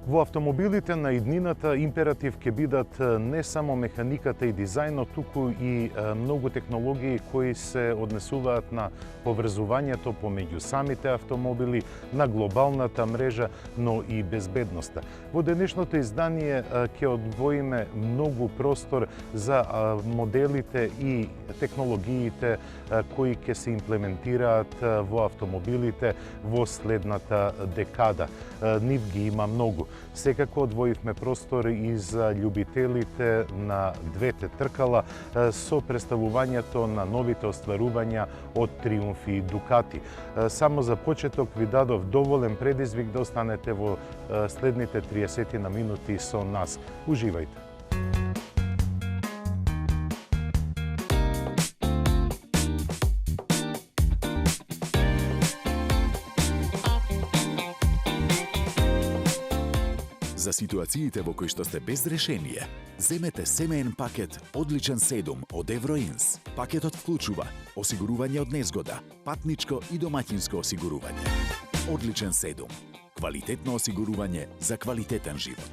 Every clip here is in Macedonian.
Во автомобилите на иднината императив ќе бидат не само механиката и дизајнот, туку и многу технологии кои се однесуваат на поврзувањето помеѓу самите автомобили, на глобалната мрежа, но и безбедноста. Во денешното издание ќе одвоиме многу простор за моделите и технологиите кои ќе се имплементираат во автомобилите во следната декада. Нив ги има многу. Секако одвоивме простор и за љубителите на двете тркала со представувањето на новите остварувања од Триумф и Дукати. Само за почеток ви дадов доволен предизвик да останете во следните 30 на минути со нас. Уживајте! За ситуациите во кои што сте без решение, земете семеен пакет Одличен 7 од Евроинс. Пакетот вклучува осигурување од незгода, патничко и домаќинско осигурување. Одличен 7. Квалитетно осигурување за квалитетен живот.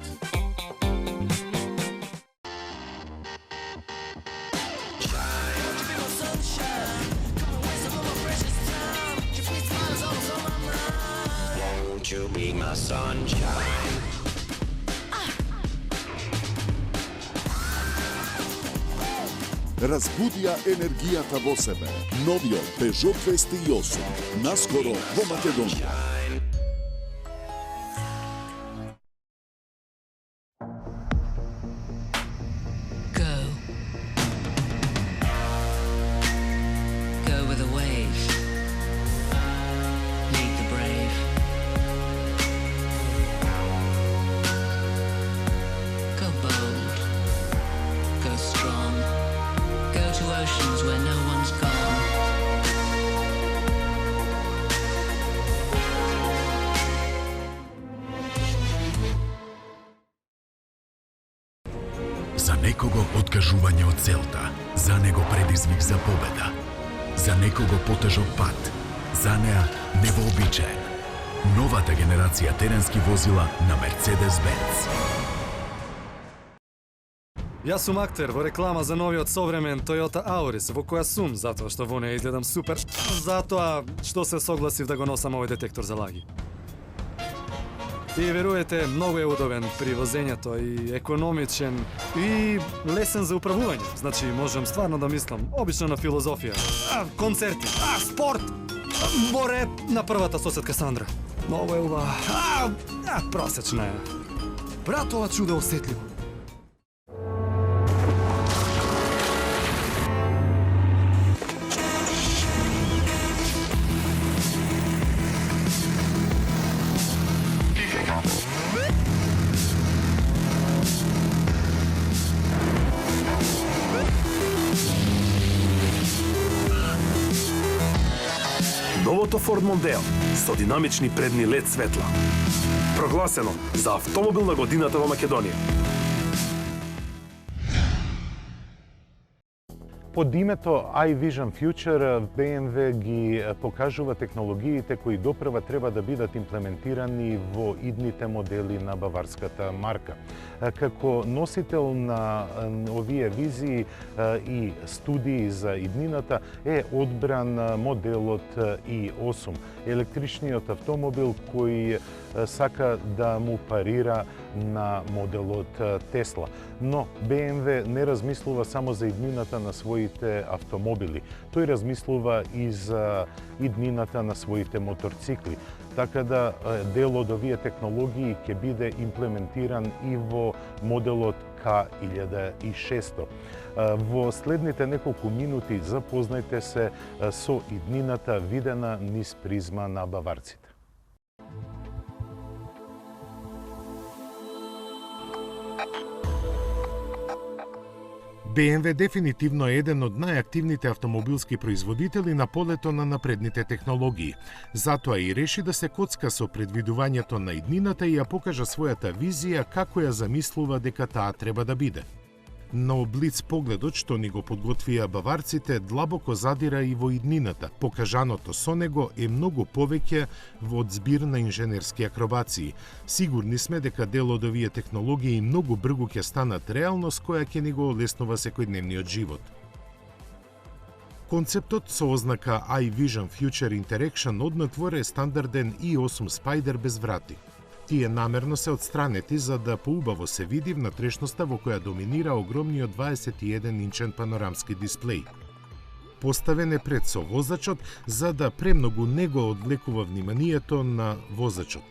You be my sunshine. Разбудија енергијата во себе. Новиот Peugeot 208. Наскоро во Македонија. За некого откажување од целта, за него предизвик за победа. За некого потежок пат, за неа невообичаен. Новата генерација теренски возила на Mercedes-Benz. Јас сум актер во реклама за новиот современ Toyota Auris, во која сум затоа што во неја изгледам супер, затоа што се согласив да го носам овој детектор за лаги. И веруете, многу е удобен при возењето и економичен и лесен за управување. Значи, можам стварно да мислам, обично на филозофија, концерти, спорт, море на првата соседка Сандра. Многу е убава, просечна е. Брат, ова чудо е осетливо. Новото Ford Mondeo со динамични предни LED светла. Прогласено за автомобил на годината во Македонија. Под името iVision Future, BMW ги покажува технологиите кои допрва треба да бидат имплементирани во идните модели на баварската марка. Како носител на овие визии и студии за иднината е одбран моделот i8, електричниот автомобил кој сака да му парира на моделот Тесла. Но BMW не размислува само за иднината на своите автомобили. Тој размислува и за иднината на своите моторцикли. Така да дел од овие технологии ќе биде имплементиран и во моделот K1600. Во следните неколку минути запознајте се со иднината видена низ призма на баварците. BMW дефинитивно е еден од најактивните автомобилски производители на полето на напредните технологии. Затоа и реши да се коцка со предвидувањето на иднината и ја покажа својата визија како ја замислува дека таа треба да биде. но блиц погледот што ни го подготвија баварците длабоко задира и во иднината. Покажаното со него е многу повеќе од збир на инженерски акробации. Сигурни сме дека дел од овие технологии многу брзо ќе станат реалност која ќе ни го олеснува секојдневниот живот. Концептот со ознака iVision Future Interaction однатвор е стандарден i8 Spider без врати. Тие намерно се отстранети за да поубаво се види внатрешноста во која доминира огромниот 21-инчен панорамски дисплеј. Поставен е пред со возачот за да премногу не го одвлекува вниманието на возачот.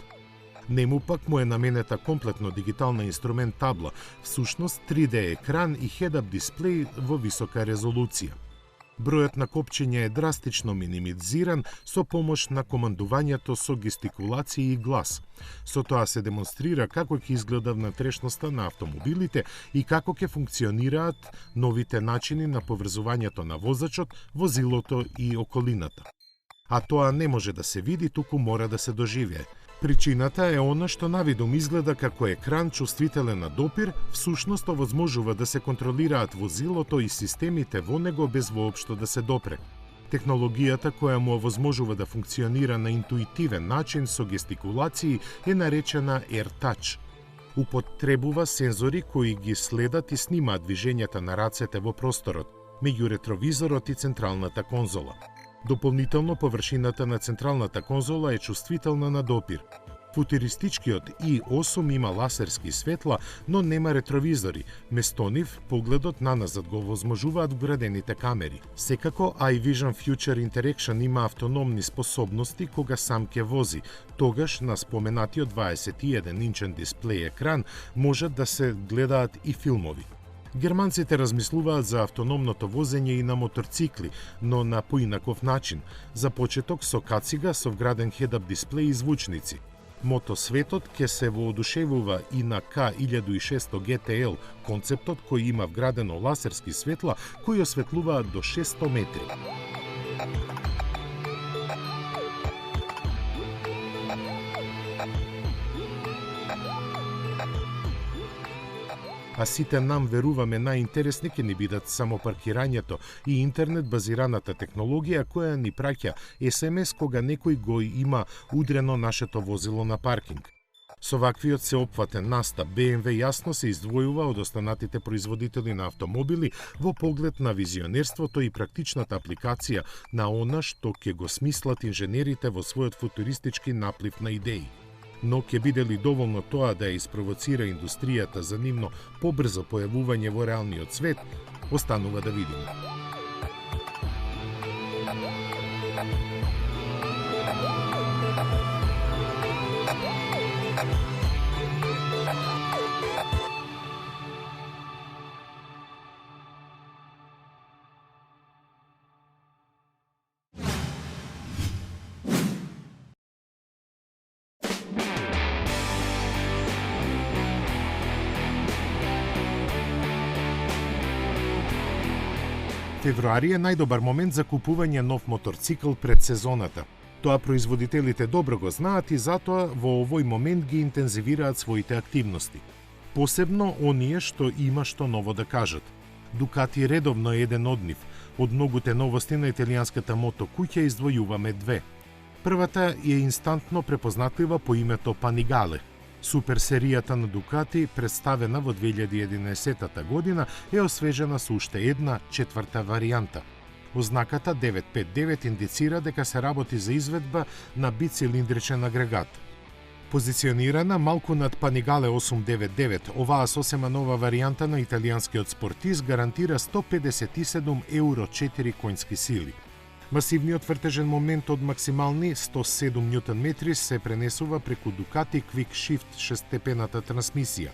Нему пак му е наменета комплетно дигитална инструмент табла, всушност 3D екран и head-up дисплеј во висока резолуција. Бројот на копчиња е драстично минимизиран со помош на командувањето со гестикулации и глас. Со тоа се демонстрира како ќе изгледа внатрешноста на автомобилите и како ќе функционираат новите начини на поврзувањето на возачот, возилото и околината. А тоа не може да се види, туку мора да се доживее. Причината е она што навидом изгледа како екран чувствителен на допир, всушност овозможува да се контролираат возилото и системите во него без воопшто да се допре. Технологијата која му овозможува да функционира на интуитивен начин со гестикулации е наречена AirTouch. Употребува сензори кои ги следат и снимаат движењата на рацете во просторот, меѓу ретровизорот и централната конзола. Дополнително, површината на централната конзола е чувствителна на допир. Футуристичкиот i8 има ласерски светла, но нема ретровизори. Место нив, погледот наназад го овозможуваат вградените камери. Секако, iVision Future Interaction има автономни способности кога сам ќе вози. Тогаш, на споменатиот 21-инчен дисплеј екран, можат да се гледаат и филмови. Германците размислуваат за автономното возење и на моторцикли, но на поинаков начин. За почеток со кацига со вграден head-up дисплеј и звучници. Мотосветот ќе се воодушевува и на K1600 GTL, концептот кој има вградено ласерски светла кои осветлуваат до 600 метри. А сите нам веруваме најинтересни ќе ни бидат само паркирањето и интернет базираната технологија која ни праќа SMS кога некој го има удрено нашето возило на паркинг. Со ваквиот сеопфатен настап, BMW јасно се издвојува од останатите производители на автомобили во поглед на визионерството и практичната апликација на она што ќе го смислат инженерите во својот футуристички наплив на идеи. Но ќе биде ли доволно тоа да ја испровоцира индустријата за нивно побрзо појавување во реалниот свет, останува да видиме. Февруари е најдобар момент за купување нов моторцикл пред сезоната. Тоа производителите добро го знаат и затоа во овој момент ги интензивираат своите активности. Посебно оние што има што ново да кажат. Дукати редовно е еден од нив. Од многуте новости на италијанската мотокуќа издвојуваме две. Првата е инстантно препознатлива по името Panigale. Супер серијата на Дукати, представена во 2011 година, е освежена со уште една четврта варијанта. Ознаката 959 индицира дека се работи за изведба на бицилиндричен агрегат. Позиционирана малку над Panigale 899, оваа сосема нова варијанта на италијанскиот спортист гарантира 157 евро 4 конски сили. Масивниот вртежен момент од максимални 107 Нм се пренесува преку Ducati Quick Shift шестстепената трансмисија.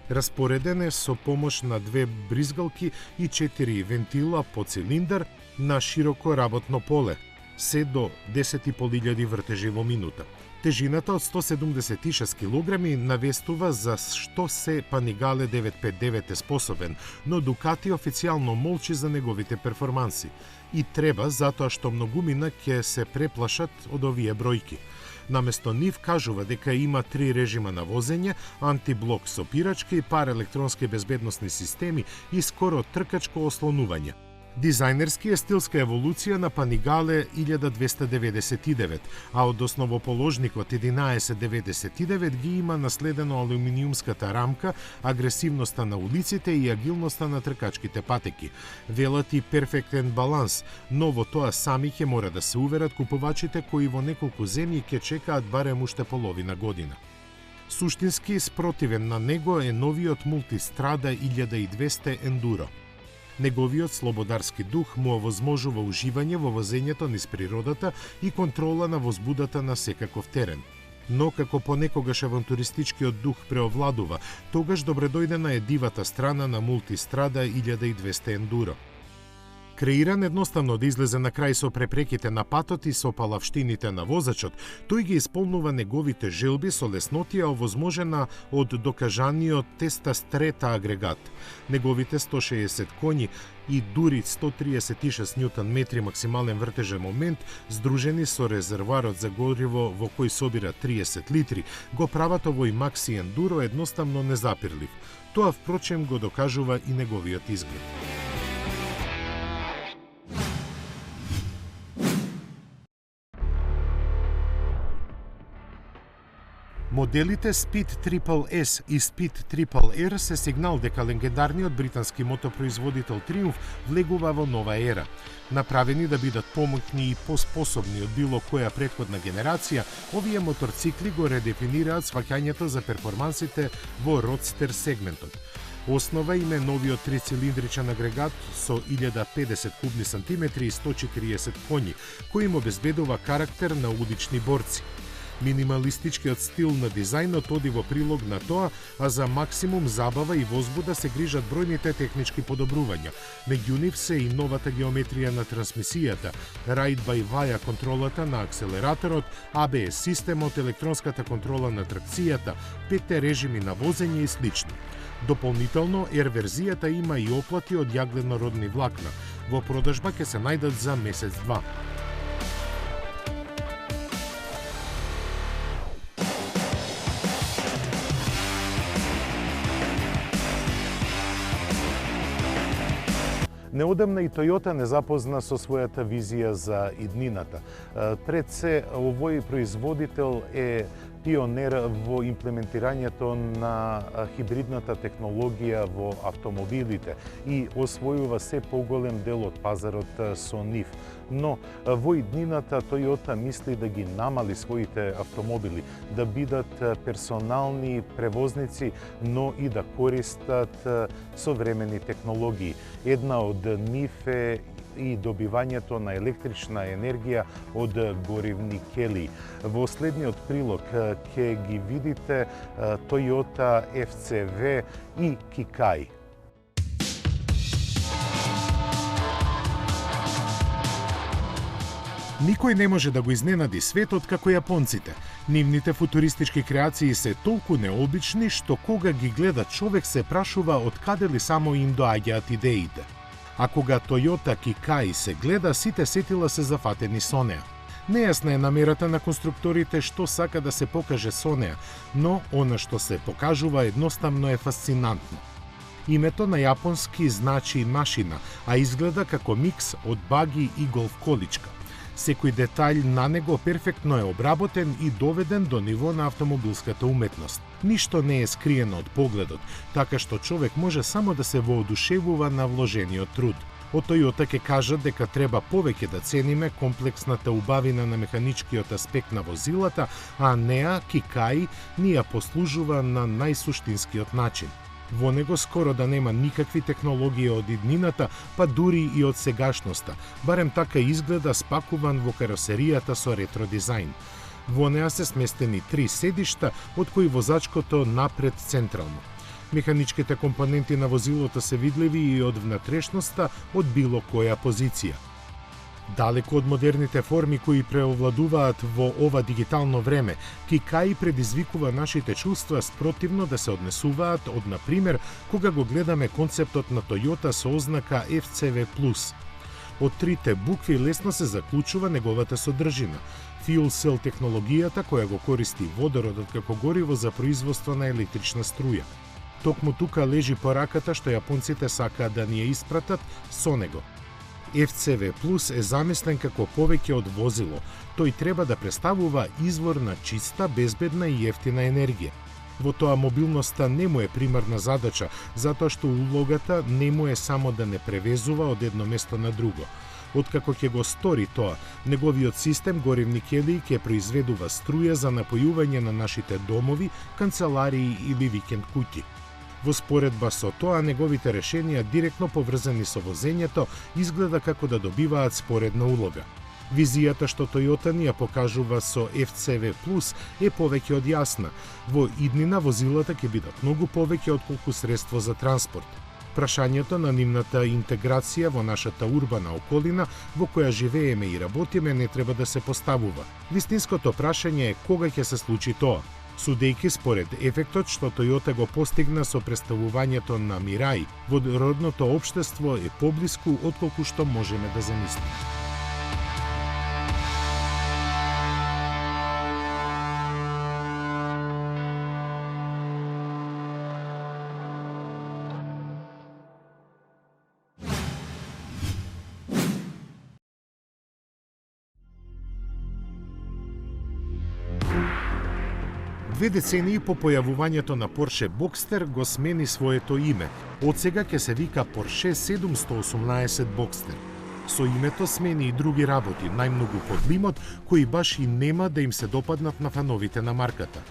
Распореден е со помош на 2 бризгалки и 4 вентила по цилиндар на широко работно поле. се до 10.500 вртежи во минута. Тежината од 176 кг навестува за што се Panigale 959 е способен, но Ducati официјално молчи за неговите перформанси. И треба, затоа што многумина ќе се преплашат од овие бројки. Наместо нив кажува дека има 3 режима на возење, антиблок сопирачки, пар електронски безбедносни системи и скоро тркачко ослонување. Дизајнерски е стилска еволуција на Panigale 1299, а од основоположникот 1199 ги има наследено алуминиумската рамка, агресивноста на улиците и агилноста на тркачките патеки. Велат и перфектен баланс, но во тоа сами ќе мора да се уверат купувачите кои во неколку земји ќе чекаат барем уште половина година. Суштински спротивен на него е новиот Multistrada 1200 Enduro. Неговиот слободарски дух му овозможува уживање во возењето низ природата и контрола на возбудата на секаков терен. Но како понекогаш авантуристичкиот дух преовладува, тогаш добредојдена е дивата страна на Multistrada 1200 Enduro. Креиран едноставно да излезе на крај со препреките на патот и со палавштините на возачот, тој ги исполнува неговите желби со леснотија овозможена од докажаниот Теста Стрета агрегат. Неговите 160 коњи и дури 136 Нм максимален вртежен момент, здружени со резервоарот за гориво во кој собира 30 литри, го прават овој Maxi Enduro едноставно незапирлив. Тоа впрочем го докажува и неговиот изглед. Моделите Speed Triple S и Speed Triple R се сигнал дека легендарниот британски мотопроизводител Triumph влегува во нова ера. Направени да бидат помоќни и поспособни од било која претходна генерација, овие моторцикли го редефинираат сваќањето за перформансите во родстер сегментот. Основа им е новиот трицилиндричен агрегат со 1050 кубни сантиметри и 140 коњи, кој им обезбедува карактер на улични борци. Минималистичкиот стил на дизајнот оди во прилог на тоа, а за максимум забава и возбуда се грижат бројните технички подобрувања. Меѓу нив се и новата геометрија на трансмисијата, Ride-by-Wire контролата на акселераторот, ABS системот, електронската контрола на тракцијата, 5 режими на возење и слично. Дополнително, R верзијата има и оплати од јаглено-родни влакна. Во продажба ќе се најдат за месец-два. Неодамна и Toyota не запозна со својата визија за иднината. Пред се, овој производител е пионер во имплементирањето на хибридната технологија во автомобилите и освојува се поголем дел од пазарот со нив. Но во иднината Toyota мисли да ги намали своите автомобили, да бидат персонални превозници, но и да користат современи технологии. Една од нив е и добивањето на електрична енергија од горивни кели. Во следниот прилог ќе ги видите Toyota FCV и Kikai. Никој не може да го изненади светот како јапонците. Нивните футуристички креации се толку необични што кога ги гледа човек се прашува од каде ли само им доаѓаат идеите. А кога Toyota Kikai се гледа, сите сетила се зафатени со неа. Нејасна е намерата на конструкторите што сака да се покаже со неа, но она што се покажува едноставно е фасцинантно. Името на јапонски значи машина, а изгледа како микс од баги и голф количка. Секој детаљ на него перфектно е обработен и доведен до ниво на автомобилската уметност. Ништо не е скриено од погледот, така што човек може само да се воодушевува на вложениот труд. Од Toyota ќе кажат дека треба повеќе да цениме комплексната убавина на механичкиот аспект на возилата, а неа, Kikai, ни ја послужува на најсуштинскиот начин. Во него скоро да нема никакви технологии од иднината, па дури и од сегашноста, барем така изгледа спакуван во каросеријата со ретро дизајн. Во неа се сместени 3 седишта, од кои возачкото напред централно. Механичките компоненти на возилото се видливи и од внатрешноста од било која позиција. Далеко од модерните форми кои преовладуваат во ова дигитално време, Кикаи предизвикува нашите чувства спротивно да се однесуваат од, например, кога го гледаме концептот на Toyota со ознака FCV+. Од трите букви лесно се заклучува неговата содржина. Fuel cell технологијата која го користи водородот како гориво за производство на електрична струја. Токму тука лежи пораката што јапонците сакаат да ни ја испратат со него. FCV Plus е замислен како повеќе од возило. Тој треба да представува извор на чиста, безбедна и ефтина енергија. Во тоа мобилноста не му е примарна задача, затоа што улогата не му е само да не превезува од едно место на друго. Откако ќе го стори тоа, неговиот систем горивни келии ќе произведува струја за напојување на нашите домови, канцеларии или викенд куќи. Во споредба со тоа, неговите решенија директно поврзани со возењето изгледа како да добиваат споредна улога. Визијата што Toyota ни ја покажува со FCV Plus е повеќе од јасна. Во иднина возилата ќе бидат многу повеќе отколку средство за транспорт. Прашањето на нивната интеграција во нашата урбана околина во која живееме и работиме не треба да се поставува. Вистинското прашање е кога ќе се случи тоа. Судејќи според ефектот што Toyota го постигна со представувањето на Mirai, водородното општество е поблиску отколку што можеме да замислиме. Две децении по појавувањето на Porsche Boxster го смени своето име. Од сега ќе се вика Porsche 718 Boxster. Со името смени и други работи, најмногу подлимот, кои баш и нема да им се допаднат на фановите на марката.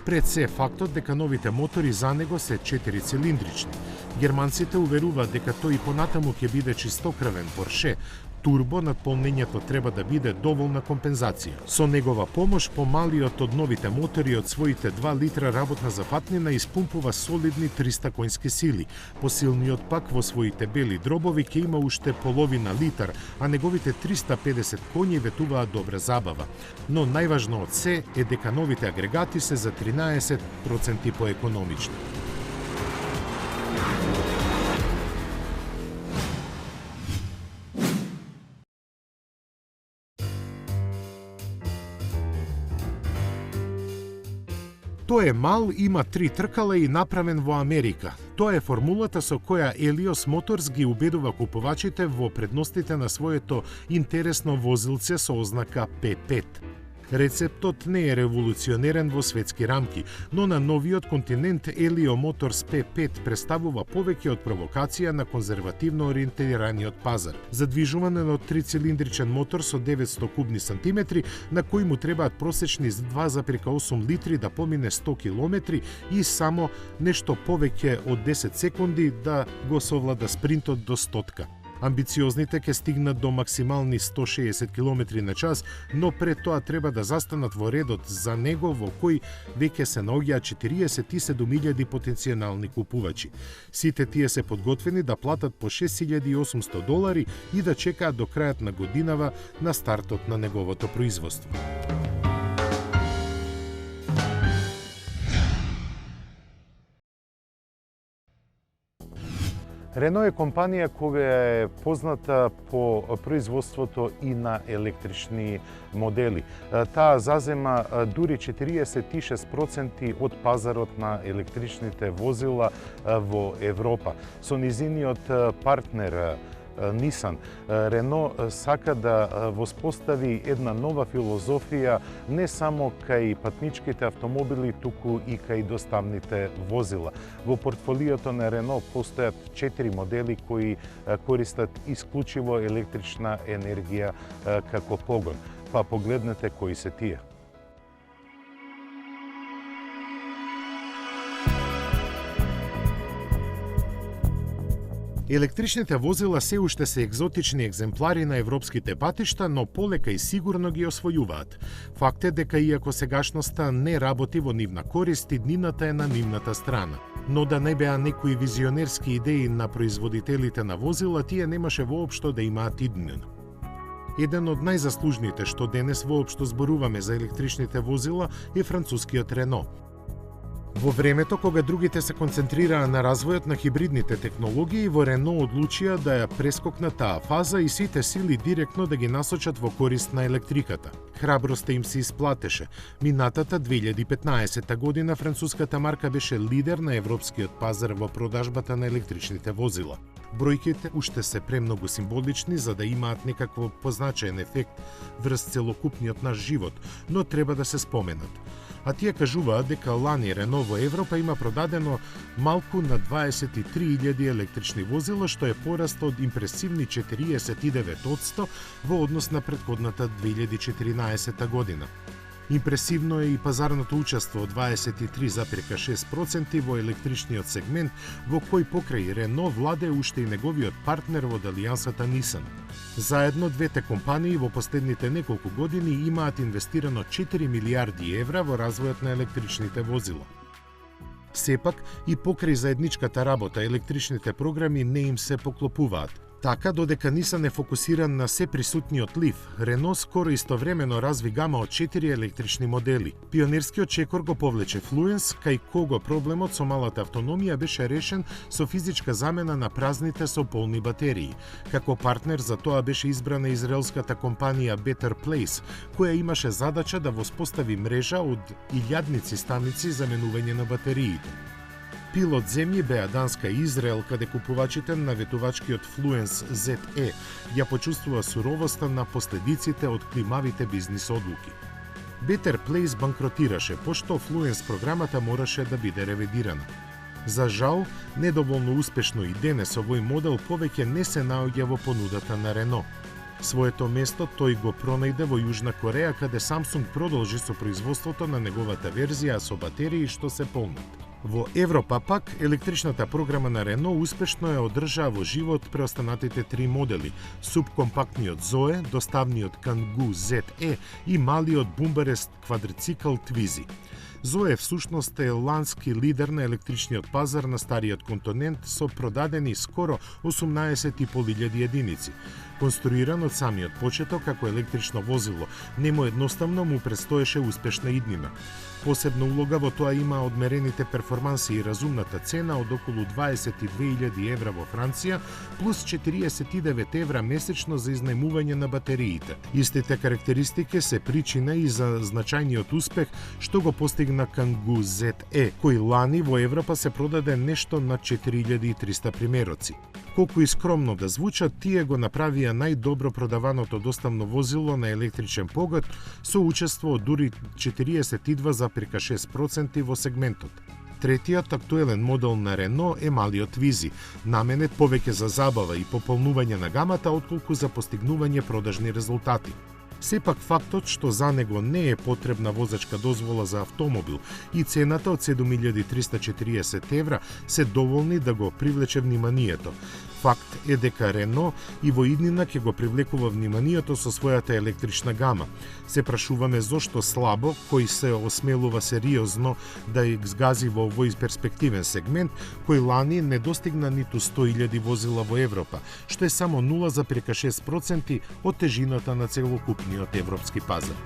Пред се фактот дека новите мотори за него се 4-цилиндрични. Германците уверуваат дека тој и понатаму ќе биде чистокрвен Porsche. Турбо надполнењето треба да биде доволна компензација. Со негова помош, помалиот од новите мотори од своите 2 литра работна запатнина испумпува солидни 300 конски сили. Посилниот пак во своите бели дробови ќе има уште половина литар, а неговите 350 коњи ветуваат добра забава. Но најважно од се е дека новите агрегати се за 13% поекономични. Тој е мал, има 3 тркала и направен во Америка. Тоа е формулата со која Елиос Моторс ги убедува купувачите во предностите на своето интересно возилце со ознака P5. Рецептот не е револуционерен во светски рамки, но на новиот континент Елио Моторс P5 представува повеќе од провокација на конзервативно ориентираниот пазар. Задвижуван од 3-цилиндричен мотор со 900 кубни сантиметри, на кој му требаат просечни 2,8 литри да помине 100 километри и само нешто повеќе од 10 секунди да го совлада спринтот до 100. Амбициозните ќе стигнат до максимални 160 км на час, но пред тоа треба да застанат во редот за него во кој веќе се наоѓаат 47.000 потенцијални купувачи. Сите тие се подготвени да платат по $6.800 и да чекаат до крајот на годинава на стартот на неговото производство. Рено е компанија која е позната по производството и на електрични модели. Таа зазема дури 46% од пазарот на електричните возила во Европа. Со низиниот партнер Nissan, Рено сака да воспостави една нова филозофија не само кај патничките автомобили, туку и кај доставните возила. Во портфолиото на Рено постојат 4 модели кои користат исклучиво електрична енергија како погон. Па погледнете кои се тие. Електричните возила се уште се екзотични екземплари на европските патишта, но полека и сигурно ги освојуваат. Факт е дека иако сегашноста не работи во нивна корист, иднината е на нивната страна. Но да не беа некои визионерски идеи на производителите на возила, тие немаше воопшто да имаат иднина. Еден од најзаслужните што денес воопшто зборуваме за електричните возила е францускиот Рено. Во времето кога другите се концентрираа на развојот на хибридните технологии, во Рено одлучија да ја прескокнат таа фаза и сите сили директно да ги насочат во корист на електриката. Храброста им се исплатеше. Минатата 2015 година француската марка беше лидер на европскиот пазар во продажбата на електричните возила. Бројките уште се премногу символични за да имаат некакво позначаен ефект врз целокупниот наш живот, но треба да се споменат. А тие кажуваат дека лани Рено во Европа има продадено малку на 23.000 електрични возила, што е пораст од импресивни 49% во однос на претходната 2014 година. Импресивно е и пазарното учество од 23,6% во електричниот сегмент, во кој покрај Рено владе уште и неговиот партнер од алијансата Nissan. Заедно двете компании во последните неколку години имаат инвестирано 4 милиарди евра во развојот на електричните возила. Сепак, и покрај заедничката работа, електричните програми не им се поклопуваат. Така, додека Nissan е фокусиран на се присутниот лив, Рено скоро истовремено разви гама од 4 електрични модели. Пионерскиот чекор го повлече Fluence, кај кого проблемот со малата автономија беше решен со физичка замена на празните со полни батерии. Како партнер за тоа беше избрана израелската компанија Better Place, која имаше задача да воспостави мрежа од илјадници станици за менување на батериите. Пилот земји беа Данска и Израел, каде купувачите на ветувачкиот Fluence ZE ја почувствува суровоста на последиците од климавите бизнис одлуки. Better Place банкротираше, пошто Fluence програмата мораше да биде ревидирана. За жал, недоволно успешно и денес овој модел повеќе не се наоѓа во понудата на Рено. Своето место тој го пронајде во Јужна Кореја, каде Samsung продолжи со производството на неговата верзија со батерии што се полнат. Во Европа пак, електричната програма на Рено успешно ја одржаа во живот преостанатите 3 модели: субкомпактниот Zoe, доставниот Kangoo ZE и малиот бумбарест квадрицикл Twizy. Zoe всушност е лански лидер на електричниот пазар на стариот континент со продадени скоро 18.500 единици. Конструиран од самиот почеток како електрично возило, нему едноставно му предстоеше успешна иднина. Посебна улога во тоа има одмерените перформанси и разумната цена од околу 22.000 евра во Франција, плюс 49 евра месечно за изнајмување на батериите. Истите карактеристики се причина и за значајниот успех што го постигна Kangoo ZE, кој лани во Европа се продаде нешто над 4300 примероци. Колку и скромно да звучат, тие го направија најдобро продаваното доставно возило на електричен погон со учество од дури 42,6% во сегментот. Третиот актуелен модел на Рено е малиот Twizy, наменет повеќе за забава и пополнување на гамата отколку за постигнување продажни резултати. Сепак фактот што за него не е потребна возачка дозвола за автомобил и цената од 7340 евра се доволни да го привлече вниманието. Факт е дека Рено и во иднина ќе го привлекува вниманието со својата електрична гама. Се прашуваме зошто слабо, кој се осмелува сериозно да изгази во овој перспективен сегмент, кој лани не достигна ниту 100.000 возила во Европа, што е само 0,6% од тежината на целокупниот европски пазар.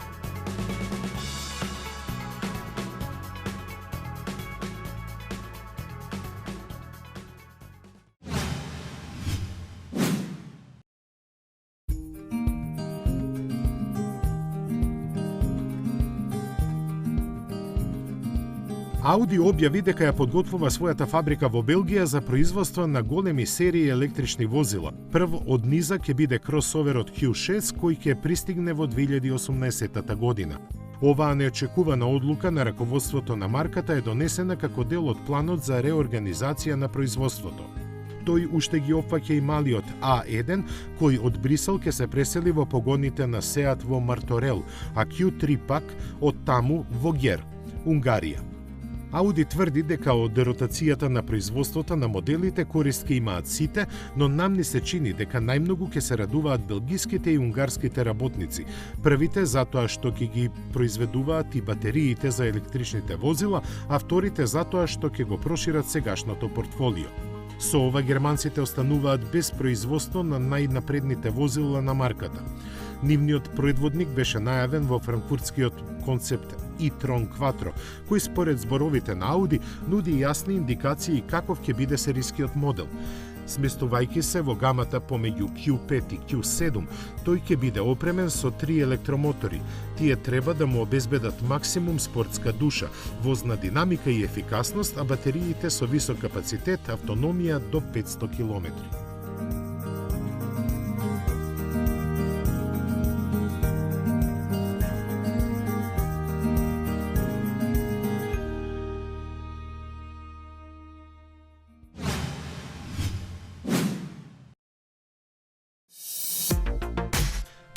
Ауди објави дека ја подготвува својата фабрика во Белгија за производство на големи серии електрични возила. Прв од низа ќе биде кросоверот Q6 кој ќе пристигне во 2018 година. Оваа неочекувана одлука на раководството на марката е донесена како дел од планот за реорганизација на производството. Тој уште ги опфаќа и малиот A1, кој од Брисел ќе се пресели во погоните на Seat во Марторел, а Q3 пак од таму во Гер, Унгарија. Ауди тврди дека од ротацијата на производството на моделите корист ќе имаат сите, но нам ни се чини дека најмногу ќе се радуваат белгиските и унгарските работници. Првите затоа што ќе ги произведуваат и батериите за електричните возила, а вторите затоа што ќе го прошират сегашното портфолио. Со ова германците остануваат без производство на најнапредните возила на марката. Нивниот предводник беше најавен во франкфуртскиот концепт e-tron Quattro, кој според зборовите на Ауди нуди јасни индикации каков ќе биде серискиот модел. Сместувајќи се во гамата помеѓу Q5 и Q7, тој ќе биде опремен со 3 електромотори. Тие треба да му обезбедат максимум спортска душа, возна динамика и ефикасност, а батериите со висок капацитет, автономија до 500 км.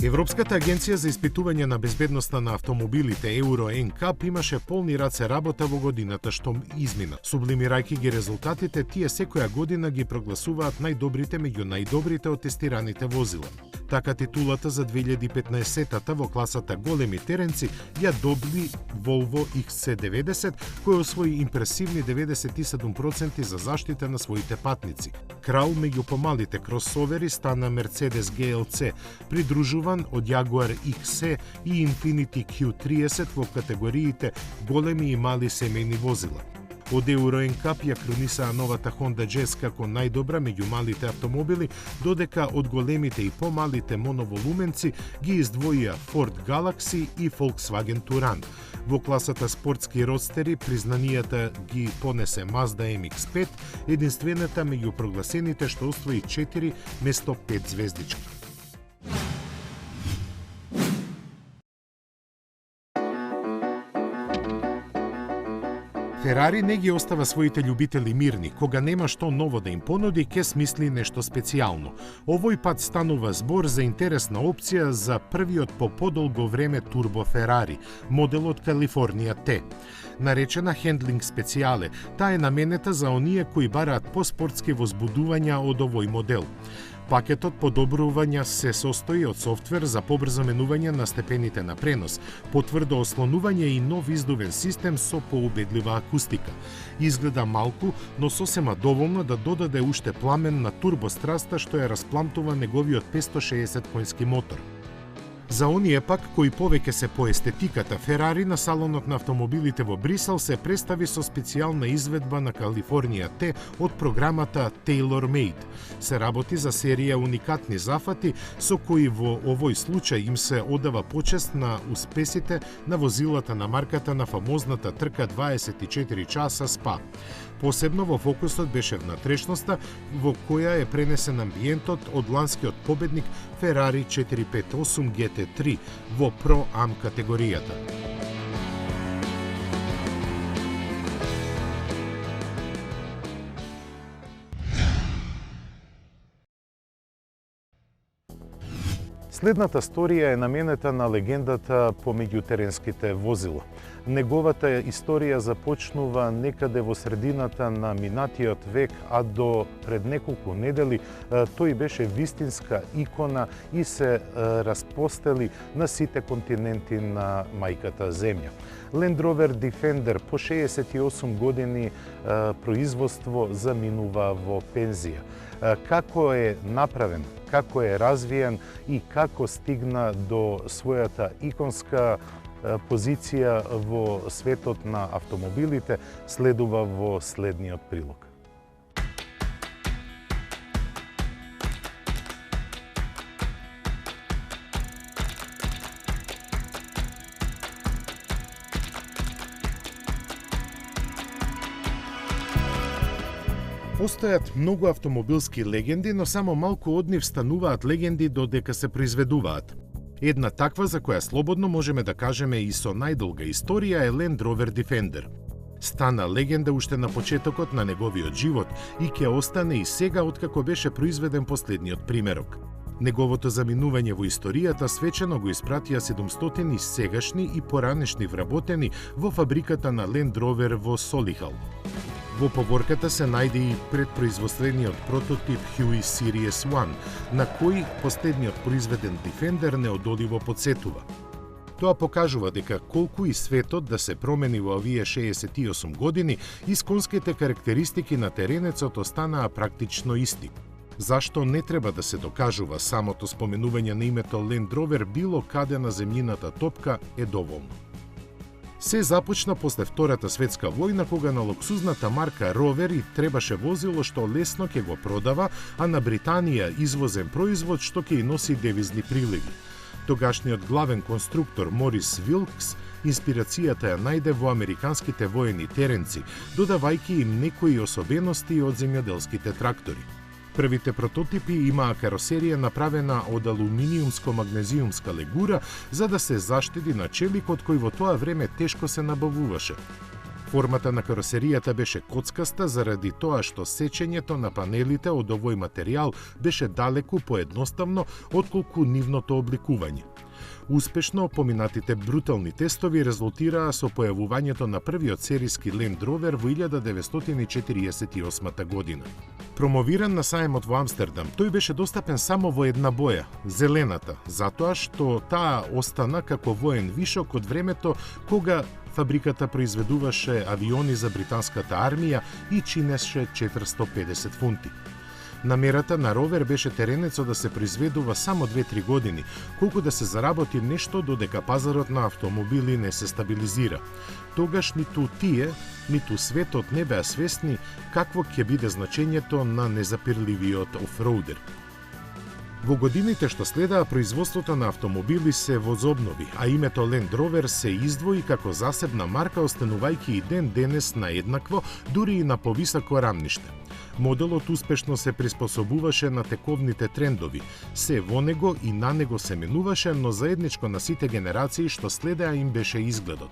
Европската агенција за испитување на безбедноста на автомобилите Euro NCAP имаше полни раце работа во годината што измина. Сублимирајќи ги резултатите, тие секоја година ги прогласуваат најдобрите меѓу најдобрите од тестираните возила. Така титулата за 2015-та во класата големи теренци ја добили Volvo XC90, кој освои импресивни 97% за заштита на своите патници. Крал меѓу помалите кросовери стана Mercedes GLC, придружуван од Jaguar XE и Infiniti Q30 во категориите големи и мали семејни возила. Од Euro NCAP ја кронисаа новата Honda Jazz како најдобра меѓу малите автомобили, додека од големите и помалите моноволуменци ги издвоија Ford Galaxy и Volkswagen Touran. Во класата спортски родстери признанијата ги понесе Mazda MX-5, единствената меѓу прогласените што освои 4 место 5 звездички. Ферари не ги остава своите љубители мирни. Кога нема што ново да им понуди, ке смисли нешто специјално. Овој пат станува збор за интересна опција за првиот по подолго време турбо Ферари, моделот Калифорнија Т. Наречена Handling Speciale, таа е наменета за оние кои бараат поспортски возбудувања од овој модел. Пакетот подобрувања се состои од софтвер за побрзо менување на степените на пренос, потврдо ослонување и нов издувен систем со поубедлива акустика. Изгледа малку, но сосема доволно да додаде уште пламен на турбостраста што ја распламтува неговиот 560 конски мотор. За оние пак кои повеќе се по естетиката, Ферари на салонот на автомобилите во Брисел се представи со специјална изведба на Калифорнија Т од програмата Tailor Made. Се работи за серија уникатни зафати со кои во овој случај им се одава почест на успесите на возилата на марката на фамозната трка 24 часа СПА. Посебно во фокусот беше внатрешноста во која е пренесен амбиентот од ланскиот победник Ferrari 458 GT3 во Pro Am категоријата. Следната сторија е наменета на легендата помеѓу теренските возила. Неговата историја започнува некаде во средината на минатиот век, а до пред неколку недели тој беше вистинска икона и се распостели на сите континенти на мајката земја. Land Rover Defender по 68 години производство заминува во пензија. Како е направен, како е развиен и како стигна до својата иконска позиција во светот на автомобилите, следува во следниот прилог. Постојат многу автомобилски легенди, но само малку од нив стануваат легенди додека се произведуваат. Една таква за која слободно можеме да кажеме и со најдолга историја е Land Rover Defender. Стана легенда уште на почетокот на неговиот живот и ќе остане и сега откако беше произведен последниот примерок. Неговото заминување во историјата свечено го испратија 700 и сегашни и поранешни вработени во фабриката на Land Rover во Солихал. Во поворката се најде и предпроизводствениот прототип Huey Series 1, на кој последниот произведен Defender неодоливо подсетува. Тоа покажува дека колку и светот да се промени во овие 68 години, исконските карактеристики на теренецот останаа практично исти. Зашто не треба да се докажува, самото споменување на името Land Rover било каде на земјината топка е доволно. Се започна после Втората светска војна, кога на луксузната марка Ровер и требаше возило што лесно ќе го продава, а на Британија извозен производ што ќе и носи девизни приливи. Тогашниот главен конструктор Морис Вилкс инспирацијата ја најде во американските воени теренци, додавајќи им некои особености од земјоделските трактори. Првите прототипи имаа каросерија направена од алуминиумско-магнезиумска легура за да се заштеди на челикот кој во тоа време тешко се набавуваше. Формата на каросеријата беше коцкаста заради тоа што сечењето на панелите од овој материјал беше далеку поедноставно отколку нивното обликување. Успешно поминатите брутални тестови резултираа со појавувањето на првиот сериски Land Rover во 1948 година. Промовиран на саемот во Амстердам, тој беше достапен само во една боја – зелената, затоа што таа остана како воен вишок од времето кога фабриката произведуваше авиони за британската армија и чинеше 450 фунти. Намерата на Ровер беше теренецот да се произведува само 2-3 години, колку да се заработи нешто додека пазарот на автомобили не се стабилизира. Тогаш ниту тие, ниту светот не беа свесни какво ќе биде значењето на незапирливиот офроудер. Во годините што следаа, производството на автомобили се возобнови, а името Land Rover се издвои како засебна марка, останувајќи и ден денес на еднакво, дури и на повисоко рамниште. Моделот успешно се приспособуваше на тековните трендови, се во него и на него се менуваше, но заедничко на сите генерации што следеа им беше изгледот.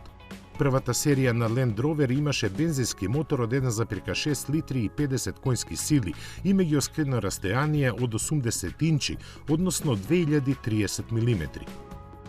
Првата серија на Land Rover имаше бензински мотор од 1,6 литри и 50 конски сили и меѓуоскидно растојание од 80 инчи, односно 2030 мм.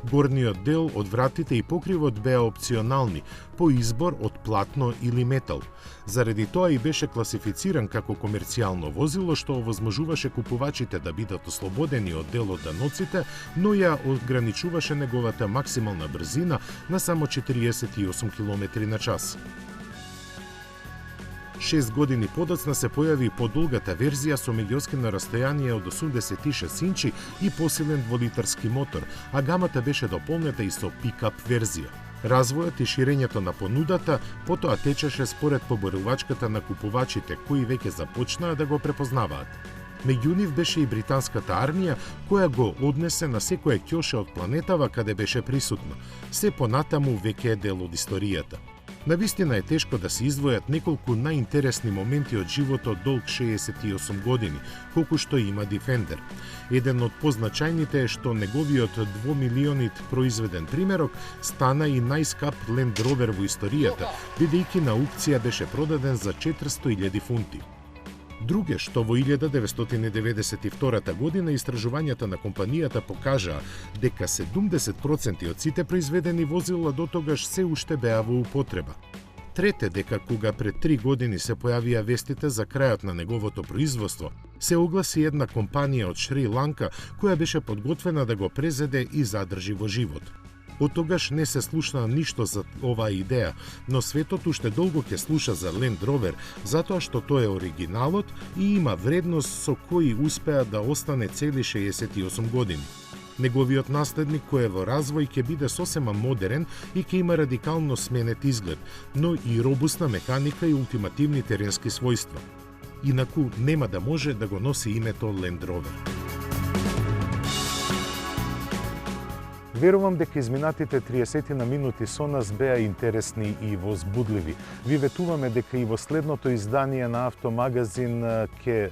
Горниот дел од вратите и покривот беа опционални, по избор од платно или метал. Заради тоа и беше класифициран како комерцијално возило, што овозможуваше купувачите да бидат ослободени од дел од даноците, но ја ограничуваше неговата максимална брзина на само 48 км на час. 6 години подоцна се појави подолгата верзија со меѓуоскидно растојание од 86 инчи и посилен дволитарски мотор, а гамата беше дополнета и со пикап верзија. Развојот и ширењето на понудата потоа течеше според поборувачката на купувачите, кои веќе започнаа да го препознаваат. Меѓу нив беше и британската армија, која го однесе на секое ќоше од планетава каде беше присутна. Се понатаму веќе е дел од историјата. Навистина е тешко да се издвојат неколку најинтересни моменти од животот долг 68 години, колку што има Defender. Еден од позначајните е што неговиот 2 милионит произведен примерок стана и најскап Land Rover во историјата, бидејќи на аукција беше продаден за 400.000 фунти. Друге што во 1992 година истражувањата на компанијата покажаа дека 70% од сите произведени возила дотогаш се уште беа во употреба. Трете дека кога пред 3 години се појавија вестите за крајот на неговото производство, се огласи една компанија од Шри-Ланка која беше подготвена да го презеде и задржи во живот. Од тогаш не се слуша ништо за оваа идеја, но светот уште долго ќе слуша за Land Rover, затоа што тој е оригиналот и има вредност со кој успеа да остане цели 68 години. Неговиот наследник кој е во развој ќе биде сосема модерен и ќе има радикално сменет изглед, но и робусна механика и ултимативни теренски својства. Инаку нема да може да го носи името Land Rover. Верувам дека изминатите 30 на минути со нас беа интересни и возбудливи. Ви ветуваме дека и во следното издание на Автомагазин ќе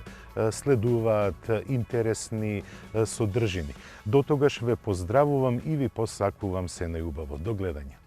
следуваат интересни содржини. До тогаш ве поздравувам и ви посакувам се најубаво. До гледање.